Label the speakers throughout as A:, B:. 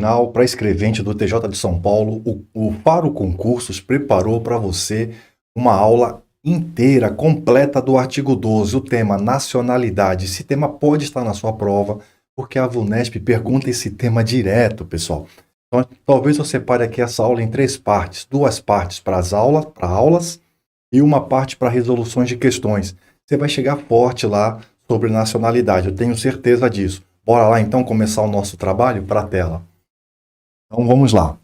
A: final para escrevente do TJ de São Paulo, o Faro Concursos preparou para você uma aula inteira, completa do artigo 12, o tema nacionalidade. Esse tema pode estar na sua prova, porque a VUNESP pergunta esse tema direto, pessoal. Então, talvez eu separe aqui essa aula em 3 partes, 2 partes para aulas e uma parte para resoluções de questões. Você vai chegar forte lá sobre nacionalidade, eu tenho certeza disso. Bora lá então começar o nosso trabalho para a tela. Então vamos lá.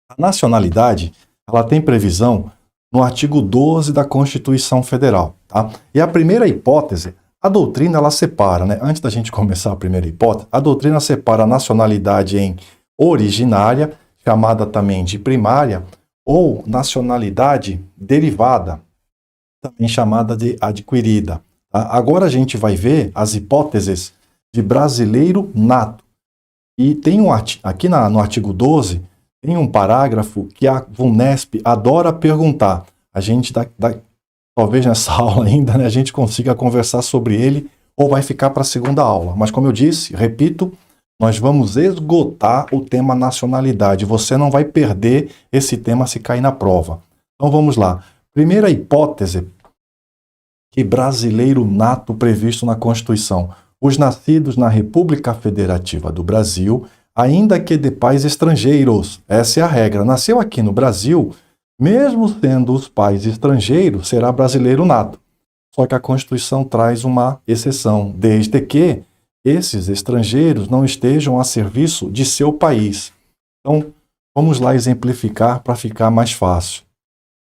A: A nacionalidade, ela tem previsão no artigo 12 da Constituição Federal, tá? E a primeira hipótese, a doutrina ela separa, né? Antes da gente começar a primeira hipótese, a doutrina separa a nacionalidade em originária, chamada também de primária, ou nacionalidade derivada, também chamada de adquirida. Tá? Agora a gente vai ver as hipóteses de brasileiro nato. E tem aqui no artigo 12, tem um parágrafo que a VUNESP adora perguntar. A gente, talvez nessa aula ainda, né, a gente consiga conversar sobre ele, ou vai ficar para a segunda aula. Mas como eu disse, repito, nós vamos esgotar o tema nacionalidade. Você não vai perder esse tema se cair na prova. Então vamos lá. Primeira hipótese, que brasileiro nato previsto na Constituição. Os nascidos na República Federativa do Brasil, ainda que de pais estrangeiros. Essa é a regra. Nasceu aqui no Brasil, mesmo sendo os pais estrangeiros, será brasileiro nato. Só que a Constituição traz uma exceção, desde que esses estrangeiros não estejam a serviço de seu país. Então, vamos lá exemplificar para ficar mais fácil.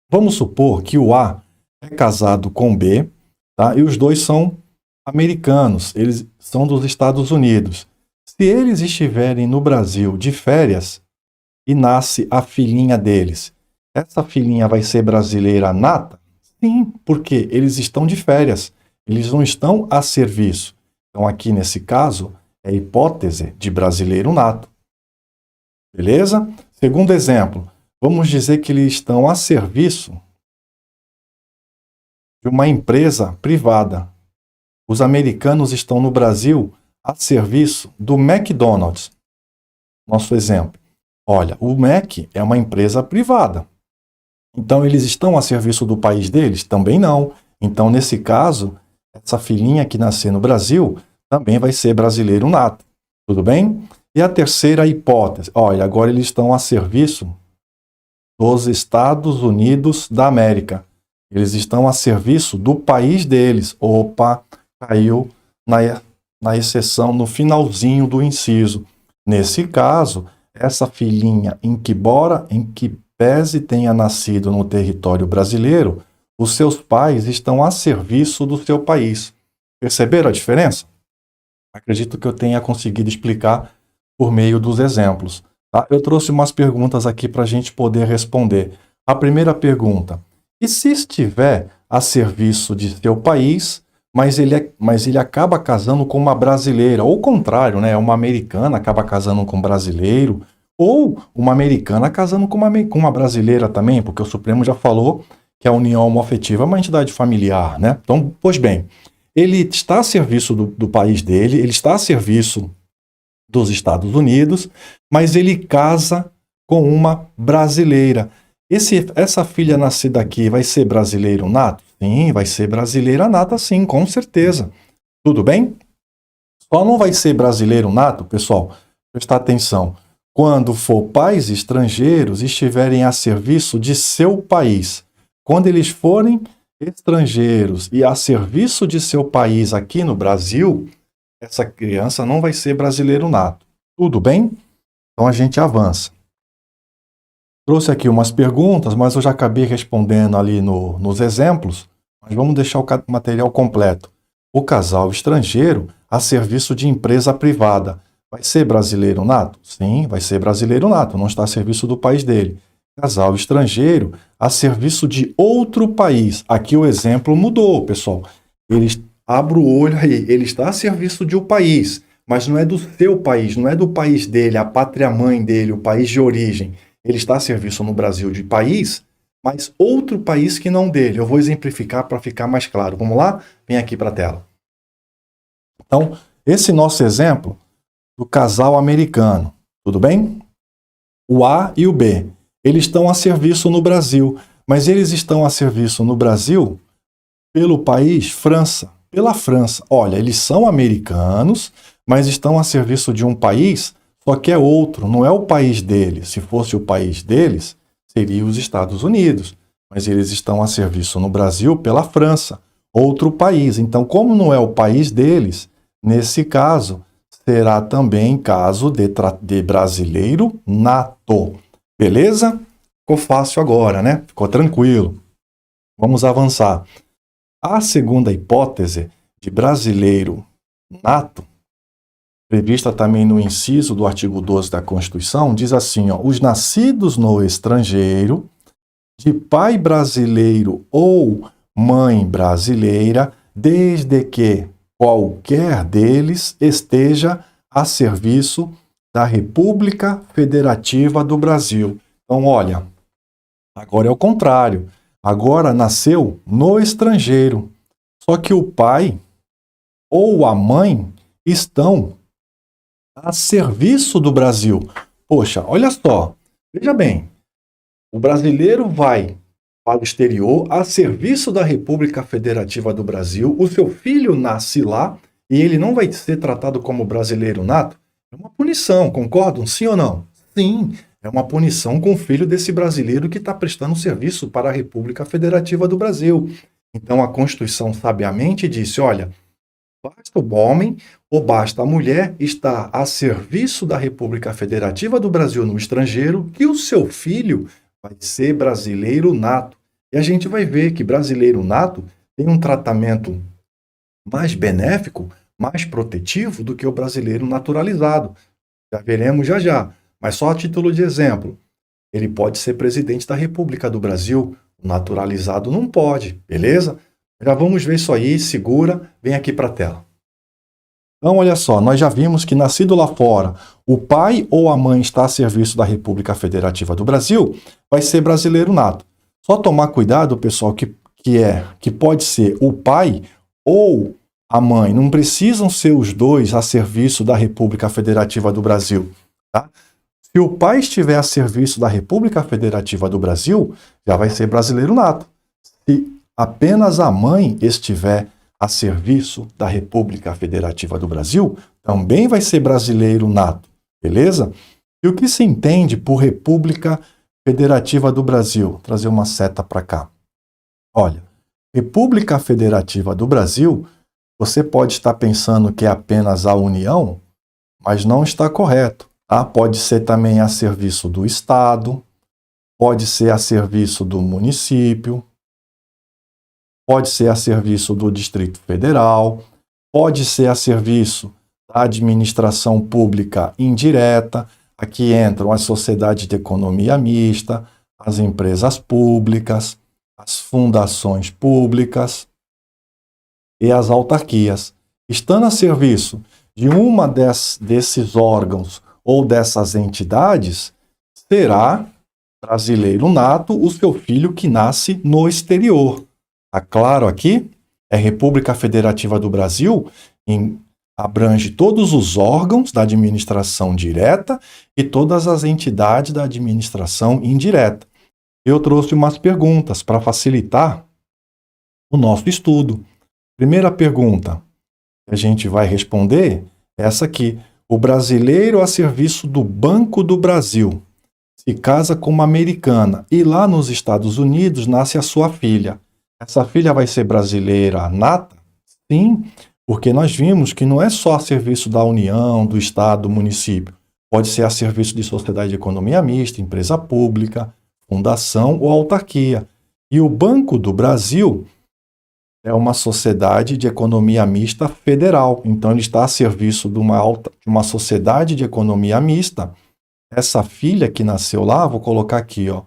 A: Vamos supor que o A é casado com B, tá? E os dois são americanos, eles são dos Estados Unidos. Se eles estiverem no Brasil de férias e nasce a filhinha deles, essa filhinha vai ser brasileira nata? Sim, porque eles estão de férias, eles não estão a serviço. Então aqui nesse caso é hipótese de brasileiro nato. Beleza? Segundo exemplo, vamos dizer que eles estão a serviço de uma empresa privada. Os americanos estão no Brasil a serviço do McDonald's. Nosso exemplo. Olha, o Mac é uma empresa privada. Então, eles estão a serviço do país deles? Também não. Então, nesse caso, essa filhinha que nascer no Brasil também vai ser brasileiro nato. Tudo bem? E a terceira hipótese. Olha, agora eles estão a serviço dos Estados Unidos da América. Eles estão a serviço do país deles. Opa, caiu na exceção no finalzinho do inciso. Nesse caso, essa filhinha, em que pese tenha nascido no território brasileiro, os seus pais estão a serviço do seu país. Perceberam a diferença? Acredito que eu tenha conseguido explicar por meio dos exemplos. Tá? Eu trouxe umas perguntas aqui para a gente poder responder. A primeira pergunta: e se estiver a serviço de seu país, mas ele acaba casando com uma brasileira, ou o contrário, né? Uma americana acaba casando com um brasileiro, ou uma americana casando com uma brasileira também, porque o Supremo já falou que a união homoafetiva é uma entidade familiar, né? Então, pois bem, ele está a serviço do país dele, ele está a serviço dos Estados Unidos, mas ele casa com uma brasileira. Essa filha nascida aqui vai ser brasileiro nato? Sim, vai ser brasileira nata, sim, com certeza. Tudo bem? Só não vai ser brasileiro nato, pessoal, prestar atenção, quando for pais estrangeiros estiverem a serviço de seu país. Quando eles forem estrangeiros e a serviço de seu país aqui no Brasil, essa criança não vai ser brasileiro nato. Tudo bem? Então a gente avança. Trouxe aqui umas perguntas, mas eu já acabei respondendo ali nos exemplos, mas vamos deixar o material completo. O casal estrangeiro a serviço de empresa privada vai ser brasileiro nato? Sim, vai ser brasileiro nato, não está a serviço do país dele. Casal estrangeiro a serviço de outro país. Aqui o exemplo mudou, pessoal. Abra o olho aí, ele está a serviço de um país, mas não é do seu país, não é do país dele, a pátria-mãe dele, o país de origem. Ele está a serviço no Brasil de país, mas outro país que não dele. Eu vou exemplificar para ficar mais claro. Vamos lá? Vem aqui para a tela. Então, esse nosso exemplo do casal americano, Tudo bem? O A e o B, eles estão a serviço no Brasil, mas eles estão a serviço no Brasil pelo país França, pela França. Olha, eles são americanos, mas estão a serviço de um país, só que é outro, não é o país deles. Se fosse o país deles, seria os Estados Unidos, mas eles estão a serviço no Brasil pela França, outro país. Então, como não é o país deles, nesse caso, será também caso de brasileiro nato. Beleza? Ficou fácil agora, né? Ficou tranquilo. Vamos avançar. A segunda hipótese de brasileiro nato, prevista também no inciso do artigo 12 da Constituição, diz assim, ó, os nascidos no estrangeiro, de pai brasileiro ou mãe brasileira, desde que qualquer deles esteja a serviço da República Federativa do Brasil. Então, olha, agora é o contrário. Agora nasceu no estrangeiro. Só que o pai ou a mãe estão a serviço do Brasil. Poxa, olha só. Veja bem, o brasileiro vai para o exterior a serviço da República Federativa do Brasil. O seu filho nasce lá e ele não vai ser tratado como brasileiro nato. É uma punição, concordam? Sim ou não? Sim, é uma punição com o filho desse brasileiro que está prestando serviço para a República Federativa do Brasil. Então a Constituição sabiamente disse, olha, basta o homem ou basta a mulher estar a serviço da República Federativa do Brasil no estrangeiro, que o seu filho vai ser brasileiro nato. E a gente vai ver que brasileiro nato tem um tratamento mais benéfico, mais protetivo do que o brasileiro naturalizado. Já veremos já já. Mas só a título de exemplo, ele pode ser presidente da República do Brasil, o naturalizado não pode, beleza? Já vamos ver isso aí, segura, vem aqui para a tela. Então, olha só, nós já vimos que nascido lá fora, o pai ou a mãe está a serviço da República Federativa do Brasil, vai ser brasileiro nato. Só tomar cuidado, pessoal, que pode ser o pai ou a mãe, não precisam ser os dois a serviço da República Federativa do Brasil, tá? Se o pai estiver a serviço da República Federativa do Brasil, já vai ser brasileiro nato. Se apenas a mãe estiver a serviço da República Federativa do Brasil, também vai ser brasileiro nato, beleza? E o que se entende por República Federativa do Brasil? Vou trazer uma seta para cá. Olha, República Federativa do Brasil, você pode estar pensando que é apenas a União, mas não está correto. Tá? Pode ser também a serviço do Estado, pode ser a serviço do município, pode ser a serviço do Distrito Federal, pode ser a serviço da administração pública indireta. Aqui entram as sociedades de economia mista, as empresas públicas, as fundações públicas e as autarquias. Estando a serviço de uma desses órgãos ou dessas entidades, será brasileiro nato o seu filho que nasce no exterior. Está claro aqui? É República Federativa do Brasil, abrange todos os órgãos da administração direta e todas as entidades da administração indireta. Eu trouxe umas perguntas para facilitar o nosso estudo. Primeira pergunta que a gente vai responder é essa aqui. O brasileiro a serviço do Banco do Brasil se casa com uma americana e lá nos Estados Unidos nasce a sua filha. Essa filha vai ser brasileira nata? Sim, porque nós vimos que não é só a serviço da União, do Estado, do município. Pode ser a serviço de sociedade de economia mista, empresa pública, fundação ou autarquia. E o Banco do Brasil é uma sociedade de economia mista federal. Então, ele está a serviço de uma sociedade de economia mista. Essa filha que nasceu lá, vou colocar aqui, ó,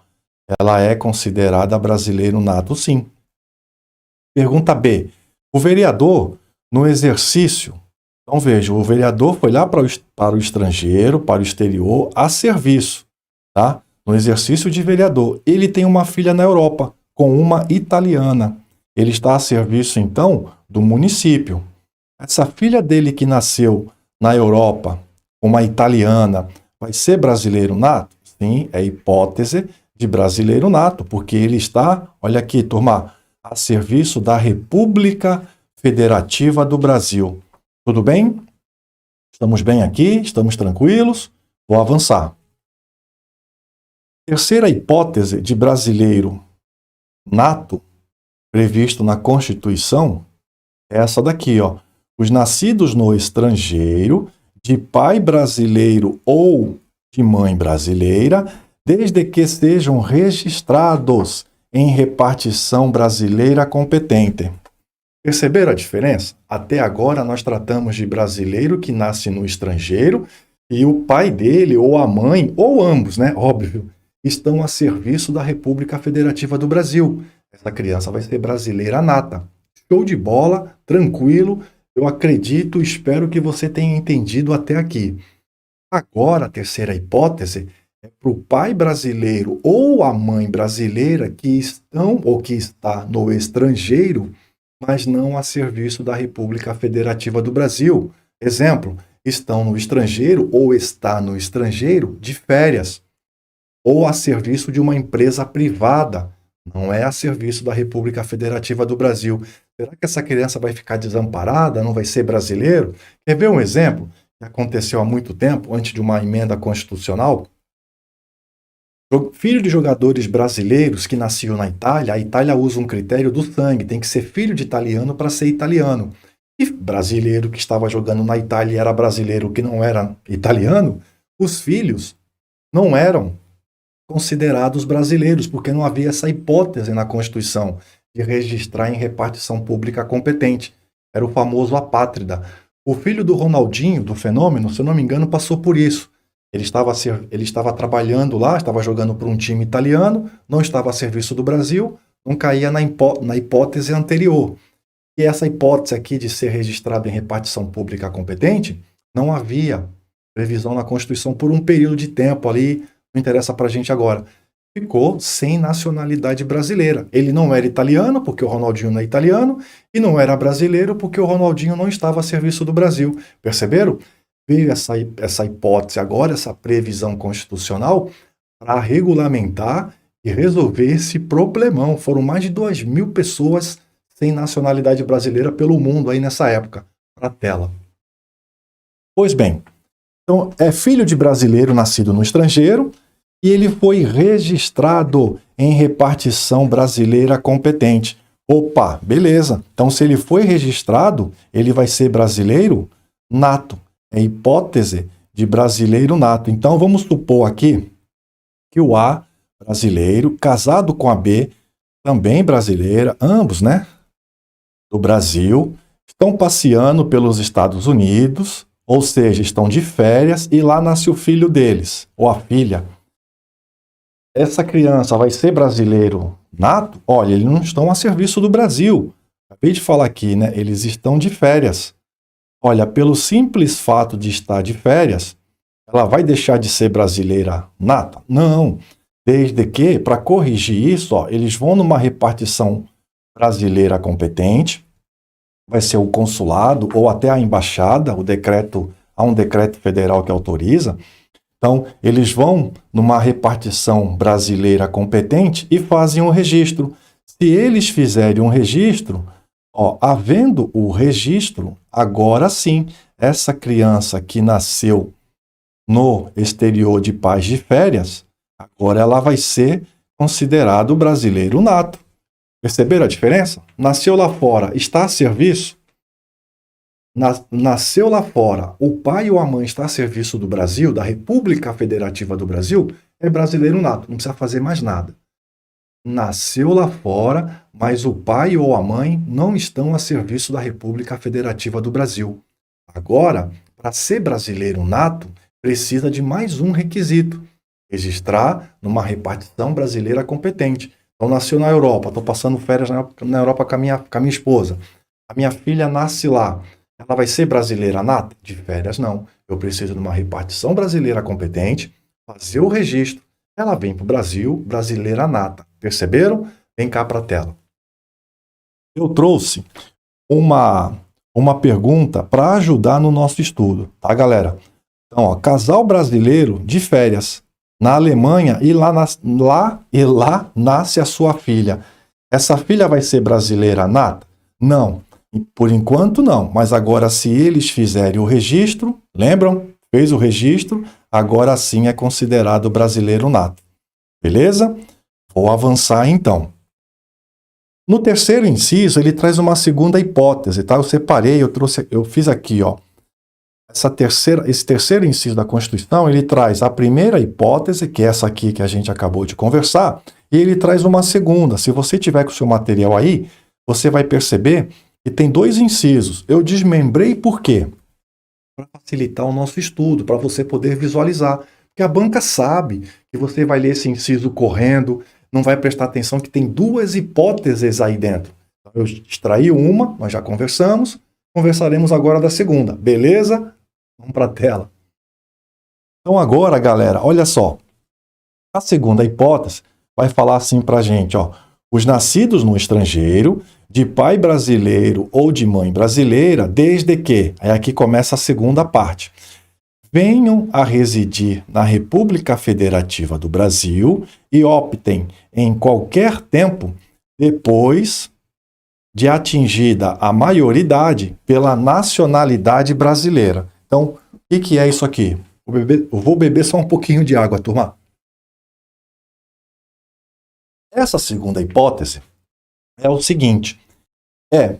A: ela é considerada brasileiro nato, sim. Pergunta B. O vereador, no exercício, então veja, o vereador foi lá para o estrangeiro, para o exterior, a serviço, tá? No exercício de vereador. Ele tem uma filha na Europa, com uma italiana. Ele está a serviço, então, do município. Essa filha dele que nasceu na Europa, uma italiana, vai ser brasileiro nato? Sim, é hipótese de brasileiro nato, porque ele está, olha aqui, turma, a serviço da República Federativa do Brasil. Tudo bem? Estamos bem aqui? Estamos tranquilos? Vou avançar. Terceira hipótese de brasileiro nato, previsto na Constituição, é essa daqui, ó. Os nascidos no estrangeiro, de pai brasileiro ou de mãe brasileira, desde que sejam registrados em repartição brasileira competente. Perceberam a diferença? Até agora nós tratamos de brasileiro que nasce no estrangeiro e o pai dele, ou a mãe, ou ambos, né? Óbvio, estão a serviço da República Federativa do Brasil. Essa criança vai ser brasileira nata. Show de bola, tranquilo. Eu acredito, espero que você tenha entendido até aqui. Agora, a terceira hipótese é para o pai brasileiro ou a mãe brasileira que estão ou que está no estrangeiro, mas não a serviço da República Federativa do Brasil. Exemplo, estão no estrangeiro ou está no estrangeiro de férias, ou a serviço de uma empresa privada, não é a serviço da República Federativa do Brasil. Será que essa criança vai ficar desamparada, não vai ser brasileiro? Quer ver um exemplo que aconteceu há muito tempo, antes de uma emenda constitucional? Filho de jogadores brasileiros que nasciam na Itália, a Itália usa um critério do sangue, tem que ser filho de italiano para ser italiano. E brasileiro que estava jogando na Itália e era brasileiro que não era italiano, os filhos não eram considerados brasileiros, porque não havia essa hipótese na Constituição de registrar em repartição pública competente. Era o famoso apátrida. O filho do Ronaldinho, do Fenômeno, se eu não me engano, passou por isso. Ele estava trabalhando lá, estava jogando para um time italiano, não estava a serviço do Brasil, não caía na hipótese anterior. E essa hipótese aqui de ser registrado em repartição pública competente, não havia previsão na Constituição por um período de tempo ali, não interessa para a gente agora. Ficou sem nacionalidade brasileira. Ele não era italiano, porque o Ronaldinho não é italiano, e não era brasileiro, porque o Ronaldinho não estava a serviço do Brasil. Perceberam? Veio essa hipótese agora, essa previsão constitucional, para regulamentar e resolver esse problemão. Foram mais de 2.000 pessoas sem nacionalidade brasileira pelo mundo aí nessa época. Para a tela. Pois bem, então é filho de brasileiro nascido no estrangeiro e ele foi registrado em repartição brasileira competente. Opa, beleza. Então se ele foi registrado, ele vai ser brasileiro nato. É hipótese de brasileiro nato. Então, vamos supor aqui que o A, brasileiro, casado com a B, também brasileira, ambos, né, do Brasil, estão passeando pelos Estados Unidos, ou seja, estão de férias, e lá nasce o filho deles, ou a filha. Essa criança vai ser brasileiro nato? Olha, eles não estão a serviço do Brasil. Acabei de falar aqui, né, eles estão de férias. Olha, pelo simples fato de estar de férias, ela vai deixar de ser brasileira nata? Não. Desde que, para corrigir isso, ó, eles vão numa repartição brasileira competente, vai ser o consulado ou até a embaixada, há um decreto federal que autoriza. Então, eles vão numa repartição brasileira competente e fazem um registro. Se eles fizerem um registro, ó, havendo o registro, agora sim, essa criança que nasceu no exterior de pais de férias, agora ela vai ser considerado brasileiro nato. Perceberam a diferença? Nasceu lá fora, está a serviço? Nasceu lá fora, o pai ou a mãe está a serviço do Brasil, da República Federativa do Brasil, é brasileiro nato, não precisa fazer mais nada. Nasceu lá fora, mas o pai ou a mãe não estão a serviço da República Federativa do Brasil. Agora, para ser brasileiro nato, precisa de mais um requisito: registrar numa repartição brasileira competente. Então, nasceu na Europa, estou passando férias na Europa com a minha esposa. A minha filha nasce lá. Ela vai ser brasileira nata? De férias, não. Eu preciso de uma repartição brasileira competente, fazer o registro. Ela vem para o Brasil, brasileira nata. Perceberam? Vem cá para a tela. Eu trouxe uma pergunta para ajudar no nosso estudo, tá, galera? Então, ó, casal brasileiro de férias na Alemanha e lá nasce a sua filha. Essa filha vai ser brasileira nata? Não. Por enquanto não, mas agora se eles fizerem o registro, lembram? Fez o registro, agora sim é considerado brasileiro nato. Beleza? Vou avançar então. No terceiro inciso, ele traz uma segunda hipótese, tá? Eu separei, eu fiz aqui, ó. Esse terceiro inciso da Constituição, ele traz a primeira hipótese, que é essa aqui que a gente acabou de conversar, e ele traz uma segunda. Se você tiver com o seu material aí, você vai perceber que tem dois incisos. Eu desmembrei por quê? Para facilitar o nosso estudo, para você poder visualizar. Porque a banca sabe que você vai ler esse inciso correndo, não vai prestar atenção que tem duas hipóteses aí dentro. Eu extraí uma, nós já conversamos, conversaremos agora da segunda, beleza? Vamos para a tela. Então agora, galera, olha só. A segunda hipótese vai falar assim para a gente, ó. Os nascidos no estrangeiro, de pai brasileiro ou de mãe brasileira, desde que, aí aqui começa a segunda parte, venham a residir na República Federativa do Brasil e optem em qualquer tempo depois de atingida a maioridade pela nacionalidade brasileira. Então, o que é isso aqui? Eu vou beber só um pouquinho de água, turma. Essa segunda hipótese é o seguinte,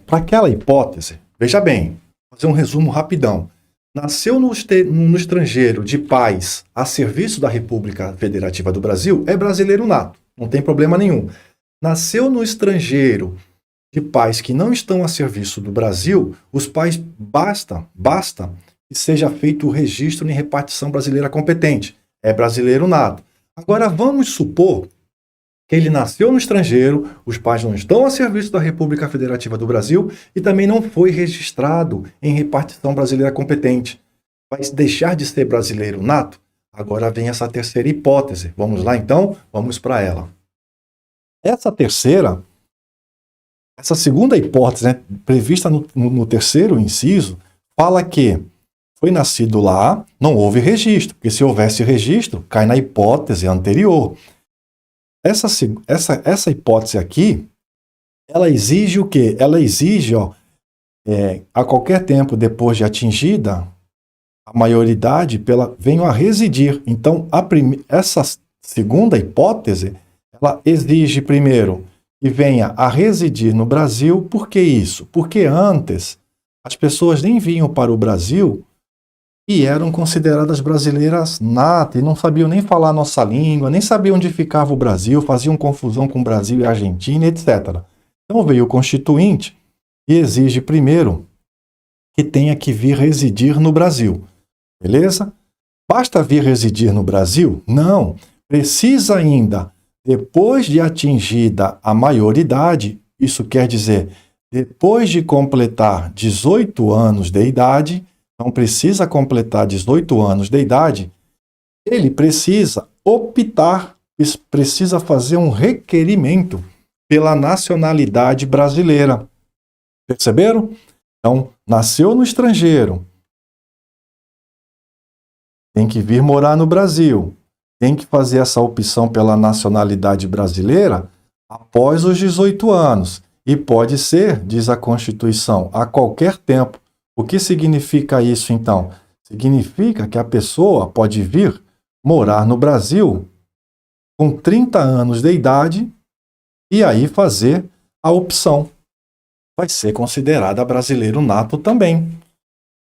A: para aquela hipótese, veja bem, vou fazer um resumo rapidão. Nasceu no estrangeiro de pais a serviço da República Federativa do Brasil, é brasileiro nato, não tem problema nenhum. Nasceu no estrangeiro de pais que não estão a serviço do Brasil, os pais basta que seja feito o registro em repartição brasileira competente, é brasileiro nato. Agora vamos supor que ele nasceu no estrangeiro, os pais não estão a serviço da República Federativa do Brasil e também não foi registrado em repartição brasileira competente. Vai deixar de ser brasileiro nato? Agora vem essa terceira hipótese. Vamos lá então? Vamos para ela. Essa segunda hipótese, né, prevista no terceiro inciso, fala que foi nascido lá, não houve registro, porque se houvesse registro, cai na hipótese anterior. Essa hipótese aqui, ela exige o quê? Ela exige, a qualquer tempo depois de atingida a maioridade, venham a residir. Então, essa segunda hipótese, ela exige primeiro que venha a residir no Brasil. Por que isso? Porque antes as pessoas nem vinham para o Brasil e eram consideradas brasileiras natas, e não sabiam nem falar a nossa língua, nem sabiam onde ficava o Brasil, faziam confusão com o Brasil e a Argentina, etc. Então veio o Constituinte e exige primeiro que tenha que vir residir no Brasil. Beleza? Basta vir residir no Brasil? Não. Precisa ainda, depois de atingida a maioridade, isso quer dizer, depois de completar 18 anos de idade, então precisa completar 18 anos de idade, ele precisa optar, precisa fazer um requerimento pela nacionalidade brasileira. Perceberam? Então, nasceu no estrangeiro, tem que vir morar no Brasil, tem que fazer essa opção pela nacionalidade brasileira após os 18 anos. E pode ser, diz a Constituição, a qualquer tempo. O que significa isso, então? Significa que a pessoa pode vir morar no Brasil com 30 anos de idade e aí fazer a opção. Vai ser considerada brasileiro nato também.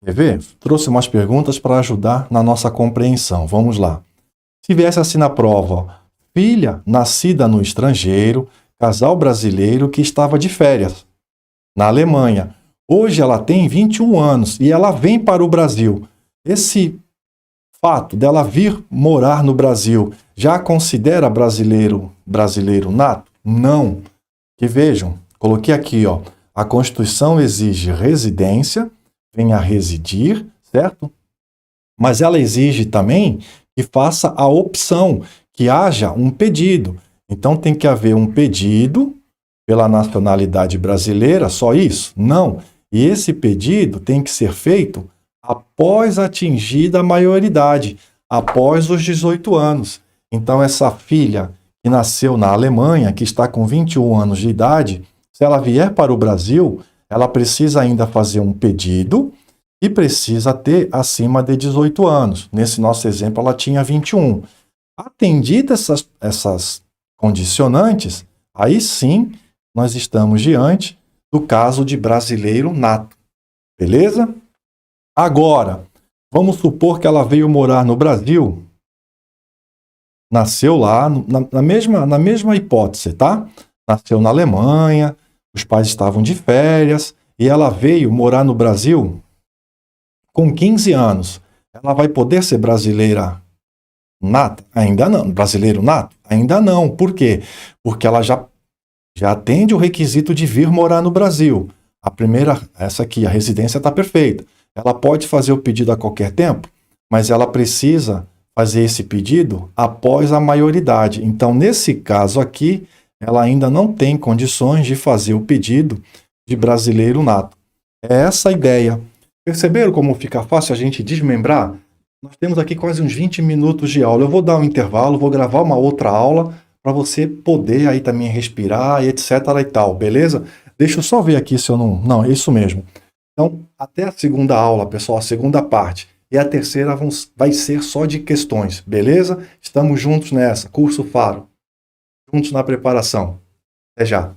A: Quer ver? Trouxe umas perguntas para ajudar na nossa compreensão. Vamos lá. Se viesse assim na prova, filha nascida no estrangeiro, casal brasileiro que estava de férias na Alemanha. Hoje ela tem 21 anos e ela vem para o Brasil. Esse fato dela vir morar no Brasil já considera brasileiro nato? Não. Que vejam, coloquei aqui, a Constituição exige residência, venha residir, certo? Mas ela exige também que faça a opção, que haja um pedido. Então tem que haver um pedido pela nacionalidade brasileira, só isso? Não. E esse pedido tem que ser feito após atingida a maioridade, após os 18 anos. Então, essa filha que nasceu na Alemanha, que está com 21 anos de idade, se ela vier para o Brasil, ela precisa ainda fazer um pedido e precisa ter acima de 18 anos. Nesse nosso exemplo, ela tinha 21. Atendidas essas condicionantes, aí sim nós estamos diante do caso de brasileiro nato. Beleza? Agora, vamos supor que ela veio morar no Brasil, nasceu lá, na mesma hipótese, tá? Nasceu na Alemanha, os pais estavam de férias, e ela veio morar no Brasil com 15 anos. Ela vai poder ser brasileira nata? Ainda não. Brasileiro nato? Ainda não. Por quê? Porque ela já atende o requisito de vir morar no Brasil. A primeira, essa aqui, a residência está perfeita. Ela pode fazer o pedido a qualquer tempo, mas ela precisa fazer esse pedido após a maioridade. Então, nesse caso aqui, ela ainda não tem condições de fazer o pedido de brasileiro nato. É essa a ideia. Perceberam como fica fácil a gente desmembrar? Nós temos aqui quase uns 20 minutos de aula. Eu vou dar um intervalo, vou gravar uma outra aula para você poder aí também respirar e etc e tal, beleza? Deixa eu só ver aqui se eu não... Não, é isso mesmo. Então, até a segunda aula, pessoal, a segunda parte. E a terceira vai ser só de questões, beleza? Estamos juntos nessa. Curso Faro. Juntos na preparação. Até já.